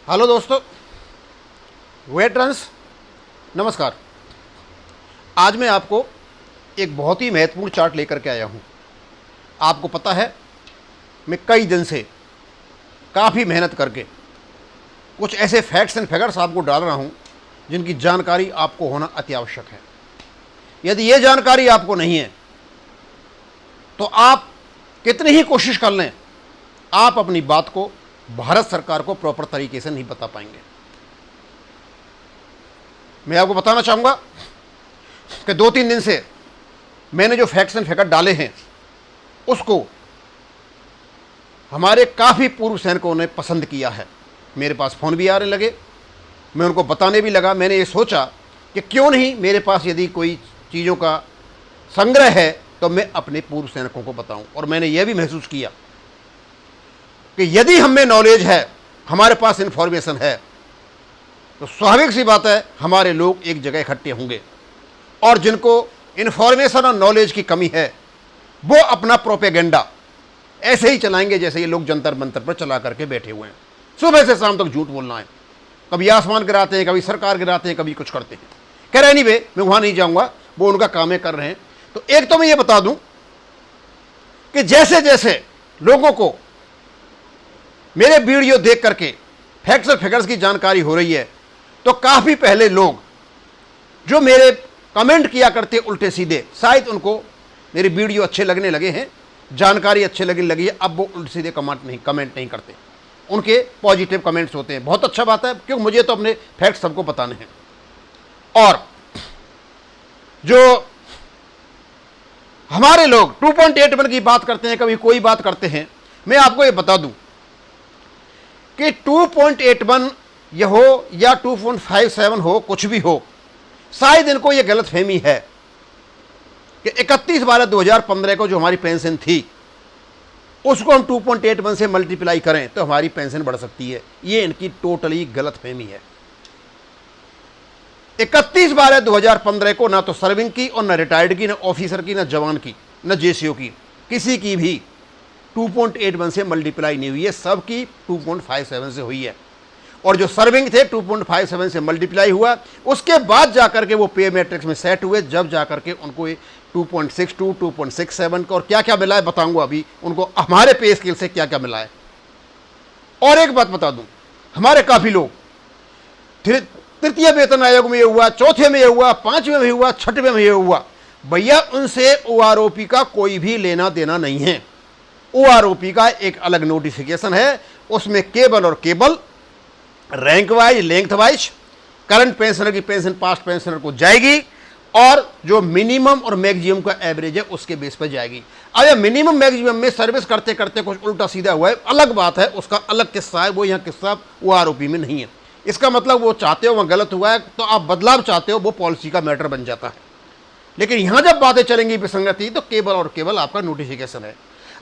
Hello दोस्तों, veterans नमस्कार। आज मैं आपको एक बहुत ही महत्वपूर्ण चार्ट लेकर के आया हूं। आपको पता है, मैं कई दिन से काफ़ी मेहनत करके कुछ ऐसे फैक्ट्स एंड फिगर्स आपको डाल रहा हूं जिनकी जानकारी आपको होना अति आवश्यक है। यदि ये जानकारी आपको नहीं है तो आप कितनी ही कोशिश कर लें, आप अपनी बात को भारत सरकार को प्रॉपर तरीके से नहीं बता पाएंगे। मैं आपको बताना चाहूंगा कि 2-3 दिन से मैंने जो फैक्ट्स एंड फिगर डाले हैं उसको हमारे काफ़ी पूर्व सैनिकों ने पसंद किया है। मेरे पास फ़ोन भी आने लगे, मैं उनको बताने भी लगा। मैंने ये सोचा कि क्यों नहीं, मेरे पास यदि कोई चीज़ों का संग्रह है तो मैं अपने पूर्व सैनिकों को बताऊं। और मैंने यह भी महसूस किया कि यदि हमें नॉलेज है, हमारे पास इंफॉर्मेशन है, तो स्वाभाविक सी बात है हमारे लोग एक जगह इकट्ठे होंगे और जिनको इंफॉर्मेशन और नॉलेज की कमी है वो अपना प्रोपेगेंडा ऐसे ही चलाएंगे जैसे ये लोग जंतर मंतर पर चला करके बैठे हुए हैं। सुबह से शाम तक झूठ बोलना है, कभी आसमान गिराते हैं, कभी सरकार गिराते हैं, कभी कुछ करते हैं। कह रहे नहीं वे, मैं वहां नहीं जाऊंगा, वो उनका काम है, कर रहे हैं। तो एक तो मैं ये बता दूं कि जैसे जैसे लोगों को मेरे वीडियो देख करके फैक्ट्स और फिगर्स की जानकारी हो रही है, तो काफ़ी पहले लोग जो मेरे कमेंट किया करते उल्टे सीधे, शायद उनको मेरे वीडियो अच्छे लगने लगे हैं, जानकारी अच्छे लगने लगी है, अब वो उल्टे सीधे कमेंट नहीं करते। उनके पॉजिटिव कमेंट्स होते हैं। बहुत अच्छा बात है, क्योंकि मुझे तो अपने फैक्ट्स सबको बताने हैं। और जो हमारे लोग 2.81 की बात करते हैं, कभी कोई बात करते हैं, मैं आपको ये बता दूं कि 2.81 यह हो या 2.57 हो, कुछ भी हो, शायद इनको यह गलतफहमी है कि 31/12/2015 को जो हमारी पेंशन थी उसको हम 2.81 से मल्टीप्लाई करें तो हमारी पेंशन बढ़ सकती है। ये इनकी टोटली गलतफहमी है। 31/12/2015 को ना तो सर्विंग की और ना रिटायर्ड की, ना ऑफिसर की, ना जवान की, ना जेसीओ की, किसी की भी 2.81 से मल्टीप्लाई नहीं हुई है, सबकी 2.57 से हुई है। और जो सर्विंग थे 2.57 से मल्टीप्लाई हुआ, उसके बाद जाकर के वो पे मैट्रिक्स में सेट हुए, जब जाकर के उनको 2.62, 2.67 का और क्या क्या मिला है बताऊंगा अभी उनको हमारे पे स्केल से क्या क्या मिला है। और एक बात बता दूं, हमारे काफी लोग तृतीय वेतन आयोग में ये हुआ, चौथे में ये हुआ, पांचवें में हुआ, छठवें में ये हुआ, भैया उनसे ओआरओपी का कोई भी लेना देना नहीं है। ओआरओपी का एक अलग नोटिफिकेशन है, उसमें केवल और केवल rank wise, length wise current pensioner की पेंशन पास्ट पेंशनर को जाएगी और जो मिनिमम और मैक्सिमम का एवरेज है उसके बेस पर जाएगी। अब मिनिमम मैक्सिमम में सर्विस करते करते कुछ उल्टा सीधा हुआ है, अलग बात है, उसका अलग किस्सा है, वो यहाँ किस्सा ओआरओपी में नहीं है। इसका मतलब वो चाहते हो वहाँ गलत हुआ है तो आप बदलाव चाहते हो, वो पॉलिसी का मैटर बन जाता है। लेकिन यहाँ जब बातें चलेंगी विसंगति, तो केवल और केवल आपका नोटिफिकेशन है।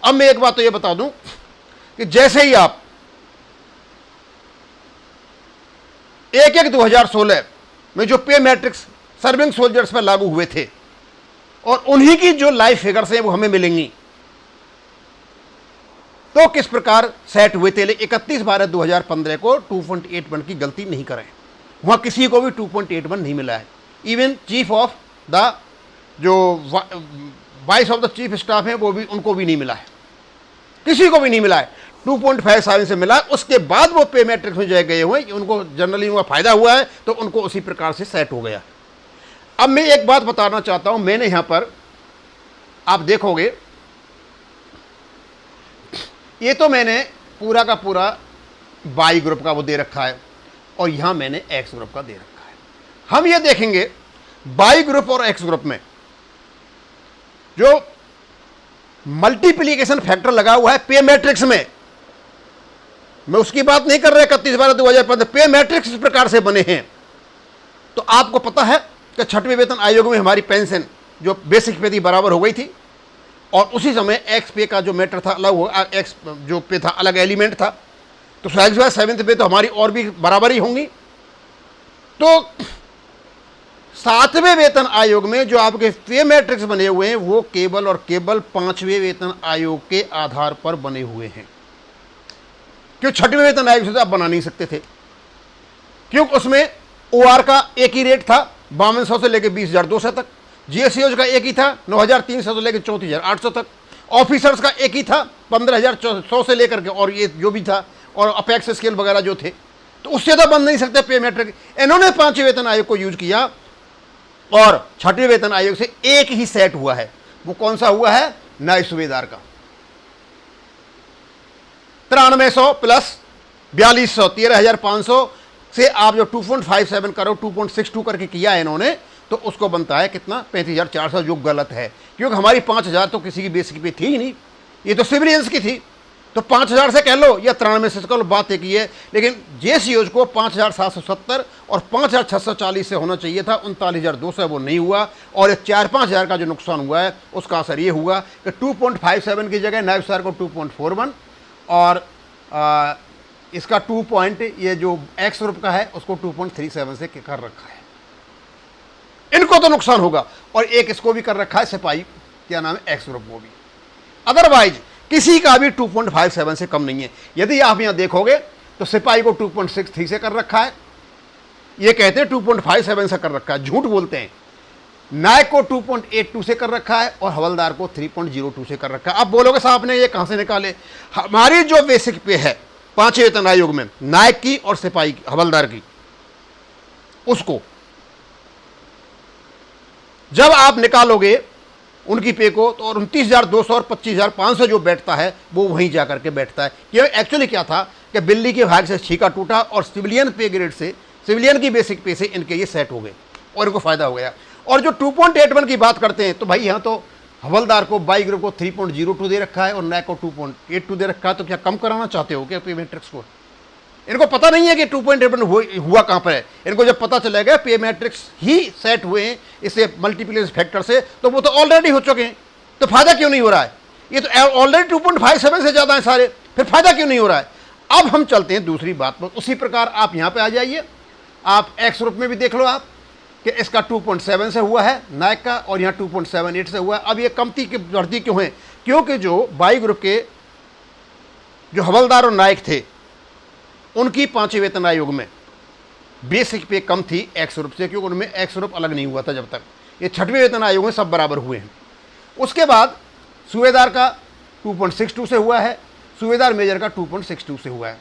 अब मैं एक बात तो ये बता दूं कि जैसे ही आप 1/1/2016 में जो पे मैट्रिक्स सर्विंग सोल्जर्स पर लागू हुए थे और उन्हीं की जो लाइफ फिगर्स हैं वो हमें मिलेंगी, तो किस प्रकार सेट हुए थे। 31/12/2015 को 2.81 की गलती नहीं करें, वहां किसी को भी 2.81 नहीं मिला है। इवन चीफ ऑफ द जो vice of the chief staff है वो भी, उनको भी नहीं मिला है, किसी को भी नहीं मिला है। 2.57 से मिला, उसके बाद वो पे मैट्रिक्स में गए हुए, उनको जनरली उनका फायदा हुआ है तो उनको उसी प्रकार से सेट हो गया। अब मैं एक बात बताना चाहता हूं, मैंने यहां पर आप देखोगे ये तो मैंने पूरा का पूरा वाई ग्रुप का वो दे रखा है और यहां मैंने एक्स ग्रुप का दे रखा है। हम ये देखेंगे वाई ग्रुप और एक्स ग्रुप में जो मल्टीप्लिकेशन फैक्टर लगा हुआ है पे मैट्रिक्स में, मैं उसकी बात नहीं कर रहा। 31/12/2015 पे मैट्रिक्स इस प्रकार से बने हैं। तो आपको पता है कि छठवें वेतन आयोग में हमारी पेंशन जो बेसिक पे थी बराबर हो गई थी और उसी समय एक्स पे का जो मैटर था अलग हो, एक्स जो पे था अलग एलिमेंट था, तो 7वें पे तो हमारी और भी बराबरी होंगी। तो 7वें वेतन आयोग में जो आपके पे मैट्रिक्स बने हुए हैं वो केवल और केवल 5वें वेतन आयोग के आधार पर बने हुए हैं, क्यों 6वें वेतन आयोग से तो आप बना नहीं सकते थे। क्योंकि उसमें ओआर का एक ही रेट था 5200 से लेकर 20,200 तक, जीएससीओज का एक ही था 9,300 से लेकर 34,800 तक, ऑफिसर्स का एक ही था 15,100 से लेकर के, और ये जो भी था, और अपेक्स स्केल वगैरह जो थे, तो उससे तो बन नहीं सकते पे मैट्रिक। इन्होंने 5वें वेतन आयोग को यूज किया और 6वें वेतन आयोग से एक ही सेट हुआ है। वो कौन सा हुआ है? नायब सूबेदार का 9300 प्लस 4200 13,500 से आप जो 2.57 करो 2.62 करके किया है इन्होंने, तो उसको बनता है कितना? 35,400, जो गलत है, क्योंकि हमारी 5,000 तो किसी की बेसिक पे थी ही नहीं, ये तो सिविलियंस की थी। तो 5,000 से कह लो या 93 से कह लो, बात एक ही है। लेकिन जेसीओज को 5,770 और 5,640 से होना चाहिए था, 39,200 वो नहीं हुआ। और 4-5 हज़ार का जो नुकसान हुआ है उसका असर ये हुआ कि 2.57 की जगह नायब सर को 2.41 और इसका 2 पॉइंट ये जो एक्स ग्रुप का है उसको 2.37 से कर रखा है। इनको तो नुकसान होगा, और एक इसको भी कर रखा है सिपाही, क्या नाम है, एक्स ग्रुप को भी। अदरवाइज किसी का भी 2.57 से कम नहीं है। यदि आप यहां देखोगे तो सिपाही को 2.63 से कर रखा है, ये कहते हैं 2.57 से कर रखा है, झूठ बोलते हैं। नायक को 2.82 से कर रखा है और हवलदार को 3.02 से कर रखा है। आप बोलोगे साहब ने ये कहां से निकाले? हमारी जो बेसिक पे है 5वें वेतन आयोग में नायक की और सिपाही की, हवलदार की, उसको जब आप निकालोगे उनकी पे को, तो 29,200 और 25,500 जो बैठता है वो वहीं जाकर के बैठता है। क्यों? एक्चुअली क्या था कि बिल्ली के भाग से छीका टूटा और सिविलियन पे ग्रेड से, सिविलियन की बेसिक पे से इनके ये सेट हो गए और इनको फायदा हो गया। और जो 2.81 की बात करते हैं, तो भाई यहाँ तो हवलदार को बाई ग्रुप को 3.02 दे रखा है और नायक को 2.82 दे रखा है। तो क्या कम कराना चाहते हो क्या पे मैट्रिक्स को? इनको पता नहीं है कि 2.81 हुआ कहां पर है। इनको जब पता चलेगा पे मैट्रिक्स ही सेट हुए हैं इससे मल्टीप्लिकेशन फैक्टर से, तो वो तो ऑलरेडी हो चुके हैं, तो फायदा क्यों नहीं हो रहा है? ये तो ऑलरेडी 2.57 से ज्यादा है सारे, फिर फायदा क्यों नहीं हो रहा है? अब हम चलते हैं दूसरी बात पर। उसी प्रकार आप यहां पे आ जाइए, आप एक्स ग्रुप में भी देख लो आप कि इसका 2.7 से हुआ है नायक का, और यहाँ 2.78 से हुआ है। अब ये कमती की बढ़ती क्यों है? क्योंकि जो बाई ग्रुप के जो हवलदार और नायक थे उनकी 5वें वेतन आयोग में बेसिक पे कम थी एक्स ग्रुप से, क्योंकि उनमें एक्स ग्रुप अलग नहीं हुआ था जब तक। ये 6वें वेतन आयोग में सब बराबर हुए हैं। उसके बाद सूबेदार का 2.62 से हुआ है, सूबेदार मेजर का 2.62 से हुआ है।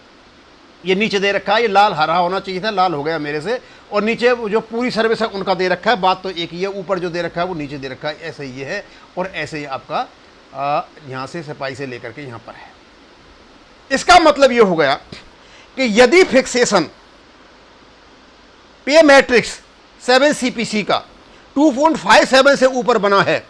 ये नीचे दे रखा है, ये लाल हरा होना चाहिए था, लाल हो गया मेरे से, और नीचे जो पूरी सर्विस है उनका दे रखा है। बात तो एक ही है, ऊपर जो दे रखा है वो नीचे दे रखा है, ऐसे ये है। और ऐसे ही आपका यहाँ से सिपाही से लेकर के यहाँ पर है। इसका मतलब ये हो गया कि यदि फिक्सेशन पे मैट्रिक्स 7 सीपीसी का 2.57 से ऊपर बना है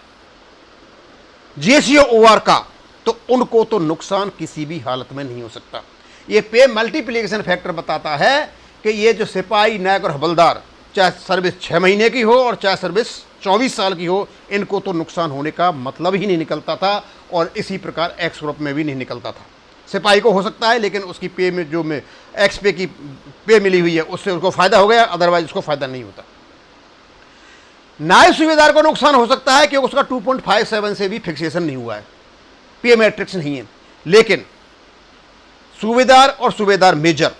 जेसीओ ओआर का, तो उनको तो नुकसान किसी भी हालत में नहीं हो सकता। ये पे मल्टीप्लिकेशन फैक्टर बताता है कि ये जो सिपाही नायक और हवलदार, चाहे सर्विस 6 महीने की हो और चाहे सर्विस 24 साल की हो, इनको तो नुकसान होने का मतलब ही नहीं निकलता था। और इसी प्रकार एक्स ग्रुप में भी नहीं निकलता था। सिपाही को हो सकता है, लेकिन उसकी पे में जो में एक्स पे की पे मिली हुई है उससे उसको फायदा हो गया, अदरवाइज उसको फायदा नहीं होता। नायब सूबेदार को नुकसान हो सकता है क्योंकि उसका 2.57 से भी फिक्सेशन नहीं हुआ है, पे मैट्रिक्स नहीं है। लेकिन सूबेदार और सूबेदार मेजर,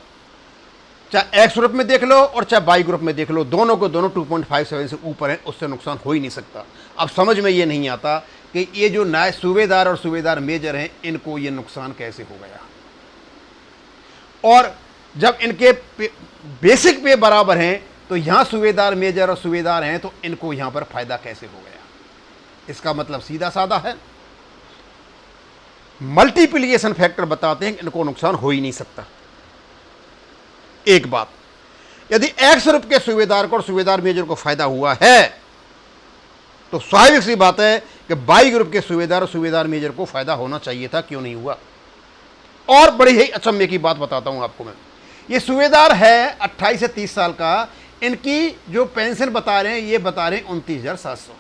चाहे एक्स ग्रुप में देख लो और चाहे बाई ग्रुप में देख लो, दोनों को दोनों 2.57 से ऊपर है, उससे नुकसान हो ही नहीं सकता। अब समझ में ये नहीं आता कि ये जो नायब सूबेदार और सूबेदार मेजर हैं, इनको ये नुकसान कैसे हो गया। और जब इनके बेसिक पे बराबर हैं, तो यहां सूबेदार मेजर और सूबेदार हैं, तो इनको यहां पर फायदा कैसे हो गया? इसका मतलब सीधा साधा है, मल्टीप्लिकेशन फैक्टर बताते हैं कि इनको नुकसान हो ही नहीं सकता। एक बात, यदि एक्स ग्रुप के सूबेदार को और सूबेदार मेजर को फायदा हुआ है, तो स्वाभाविक सी बात है कि बाई ग्रुप के सूबेदार और सूबेदार मेजर को फायदा होना चाहिए था, क्यों नहीं हुआ? और बड़ी ही अचंभे की बात बताता हूं आपको मैं। ये सूबेदार है 28 से 30 साल का, इनकी जो पेंशन बता रहे हैं ये बता रहे हैं 29,700,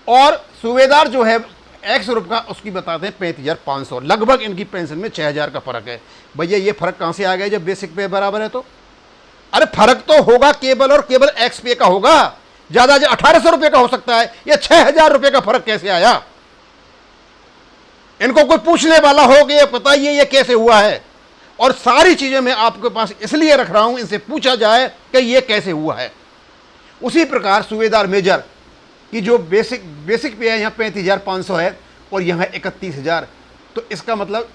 और सूबेदार जो है एक्स ग्रुप का उसकी बताते हैं 35,500। लगभग इनकी पेंशन में 6,000 का फर्क है। भैया ये फर्क कहां से आ गया जब बेसिक पे बराबर है? तो अरे फर्क तो होगा केवल और केवल एक्स पे का होगा, ज्यादा 1,800 रुपए का हो सकता है, या 6,000 रुपए का फर्क कैसे आया? इनको कोई पूछने वाला हो कि ये बताइए ये कैसे हुआ है। और सारी चीज़ें मैं आपके पास इसलिए रख रहा हूं, इनसे पूछा जाए कि ये कैसे हुआ है। उसी प्रकार सूबेदार मेजर की जो बेसिक पे है यहाँ 35,500 है और यहाँ 31,000, तो इसका मतलब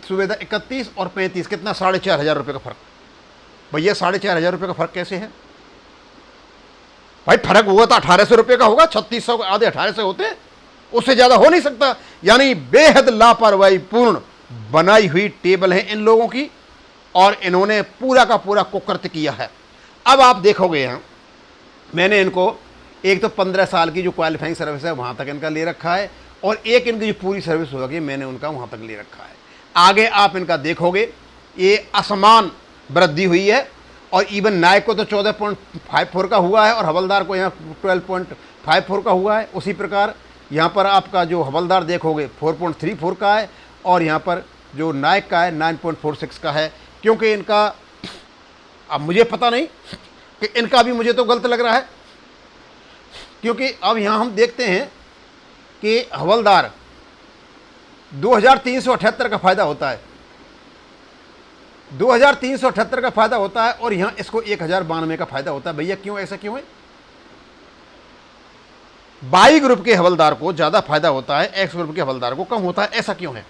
सूबेदार 31 और 35 कितना, 4,500 रुपये का फर्क। भैया 4,500 रुपये का फर्क कैसे है भाई? फर्क हुआ तो 1,800 रुपये का होगा, 3,600 आधे 1,800 होते हैं, उससे ज़्यादा हो नहीं सकता। यानी बेहद लापरवाही पूर्ण बनाई हुई टेबल है इन लोगों की और इन्होंने पूरा का पूरा कुकृत्य किया है। अब आप देखोगे यहाँ मैंने इनको एक तो 15 साल की जो क्वालिफाइंग सर्विस है वहाँ तक इनका ले रखा है और एक इनकी जो पूरी सर्विस होगी मैंने उनका वहाँ तक ले रखा है। आगे आप इनका देखोगे ये असमान वृद्धि हुई है और इवन नायक को तो 14.54 का हुआ है और हवलदार को यहाँ 12.54 का हुआ है। उसी प्रकार यहाँ पर आपका जो हवलदार देखोगे 4.34 का है और यहाँ पर जो नायक का है 9.46 का है। क्योंकि इनका अब मुझे पता नहीं कि इनका भी मुझे तो गलत लग रहा है, क्योंकि अब यहाँ हम देखते हैं कि हवलदार 2,378 का फ़ायदा होता है, 2,378 का फ़ायदा होता है और यहाँ इसको 1,092 का फ़ायदा होता है। भैया क्यों, ऐसा क्यों है? बाई ग्रुप के हवलदार को ज़्यादा फायदा होता है, एक्स ग्रुप के हवलदार को कम होता है, ऐसा क्यों है?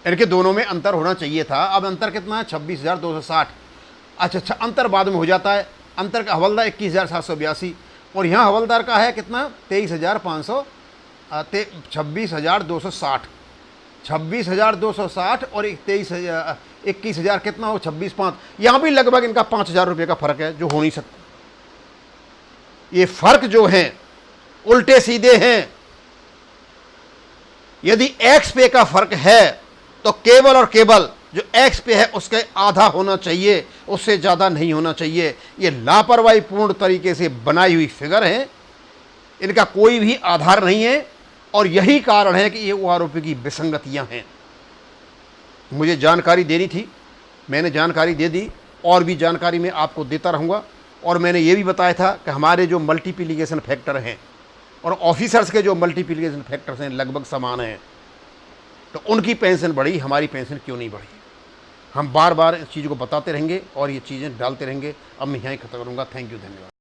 इनके दोनों में अंतर होना चाहिए था। अब अंतर कितना है? 26,260। अच्छा, अंतर बाद में हो जाता है। अंतर का हवलदार 21,782 और यहाँ हवलदार का है कितना? 23,500 26,260 26,260 और 21,000 कितना हो? 26,500। यहाँ भी लगभग इनका 5,000 रुपये का फर्क है, जो हो नहीं सकता। ये फर्क जो हैं उल्टे सीधे हैं। यदि एक्स पे का फर्क है तो केवल और केवल जो एक्स पे है उसके आधा होना चाहिए, उससे ज़्यादा नहीं होना चाहिए। ये लापरवाही पूर्ण तरीके से बनाई हुई फिगर है, इनका कोई भी आधार नहीं है और यही कारण है कि ये ओआरओपी की विसंगतियां हैं। मुझे जानकारी देनी थी, मैंने जानकारी दे दी और भी जानकारी मैं आपको देता रहूँगा। और मैंने ये भी बताया था कि हमारे जो मल्टीप्लिकेशन फैक्टर हैं और ऑफिसर्स के जो मल्टीप्लिकेशन फैक्टर्स हैं लगभग समान हैं, तो उनकी पेंशन बढ़ी, हमारी पेंशन क्यों नहीं बढ़ी? हम बार बार इस चीज़ को बताते रहेंगे और ये चीज़ें डालते रहेंगे। अब मैं यहीं खत्म करूँगा। थैंक यू, धन्यवाद।